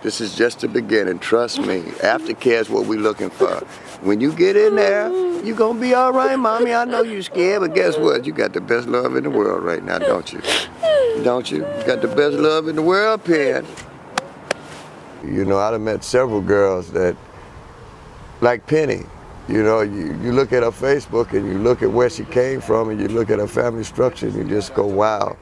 This is just the beginning, trust me. Aftercare is what we're looking for. When you get in there, you're gonna be all right, mommy. I know you're scared, but guess what? You got the best love in the world right now, don't you? Don't you? You got the best love in the world, Pen. You know, I've met several girls that, like Penny, you know, you look at her Facebook and you look at where she came from and you look at her family structure and you just go, wow.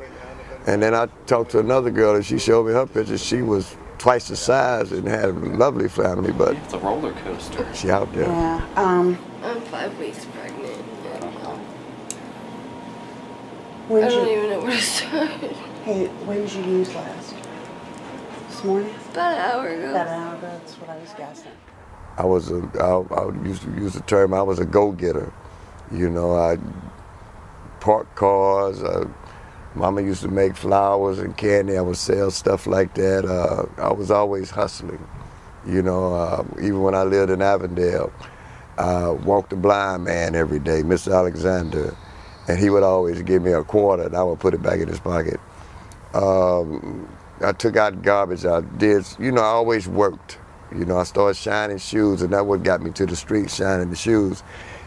And then I talked to another girl and she showed me her pictures. She was twice the size and had a lovely family, but it's a roller coaster. She out there. Yeah. I'm 5 weeks pregnant. I don't even know where to start. Hey, when did you use last? This morning? About an hour ago. About an hour ago, that's what I was guessing. I used to use the term, I was a go-getter. You know, I parked cars, Mama used to make flowers and candy, I would sell stuff like that. I was always hustling. You know, even when I lived in Avondale, I walked the blind man every day, Mr. Alexander, and he would always give me a quarter and I would put it back in his pocket. I took out garbage, I always worked. You know, I started shining shoes, and that's what got me to the street, shining the shoes.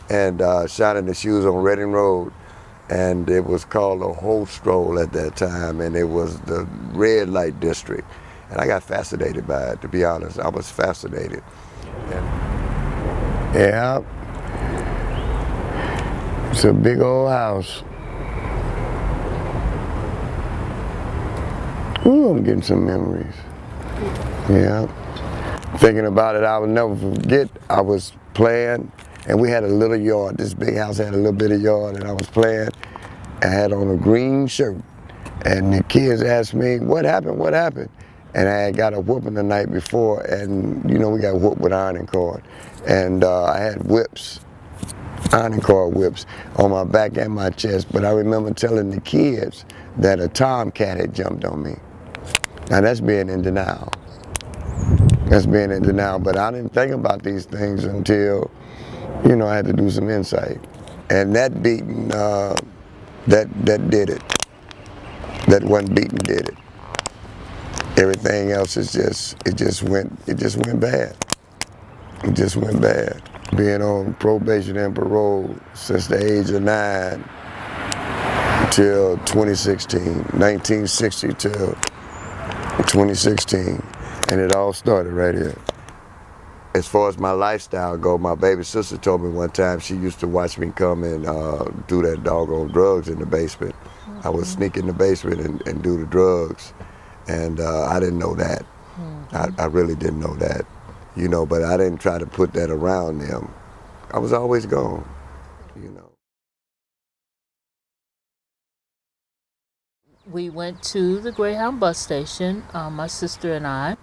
And shining the shoes on Reading Road. And it was called a Whole Stroll at that time, and it was the red light district. And I got fascinated by it, to be honest. I was fascinated. Yeah. It's a big old house. Ooh, I'm getting some memories. Yeah. Thinking about it, I will never forget, I was playing, and we had a little yard. This big house had a little bit of yard, and I was playing. I had on a green shirt, and the kids asked me, what happened, what happened? And I had got a whooping the night before, and you know, we got whooped with ironing cord. And I had whips, ironing cord whips, on my back and my chest, but I remember telling the kids that a tomcat had jumped on me. Now that's being in denial. That's being in denial, but I didn't think about these things until, you know, I had to do some insight. And that beating, that did it. That one beating did it. Everything else is it just went bad. It just went bad. Being on probation and parole since the age of 9 until 2016, 1960 till 2016. And it all started right here. As far as my lifestyle go, my baby sister told me one time she used to watch me come and do that doggone drugs in the basement. I would sneak in the basement and do the drugs. And I didn't know that. I really didn't know that. You know, but I didn't try to put that around them. I was always gone, you know. We went to the Greyhound bus station, my sister and I.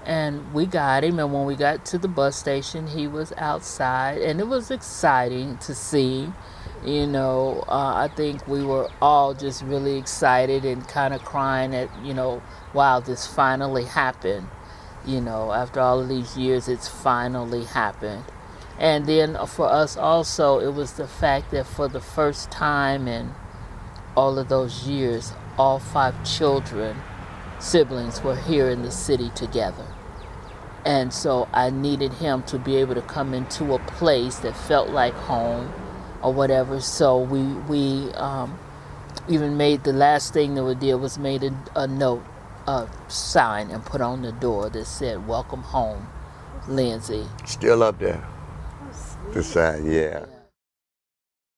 And we got him, and when we got to the bus station, he was outside, and it was exciting to see. You know, I think we were all just really excited and kind of crying at, you know, wow, this finally happened. You know, after all of these years, it's finally happened. And then for us also, it was the fact that for the first time in all of those years, all 5 siblings were here in the city together. And so I needed him to be able to come into a place that felt like home or whatever. So we even made, the last thing that we did was made a note, a sign, and put on the door that said, "Welcome home, Lindsey." Still up there. The sign, yeah.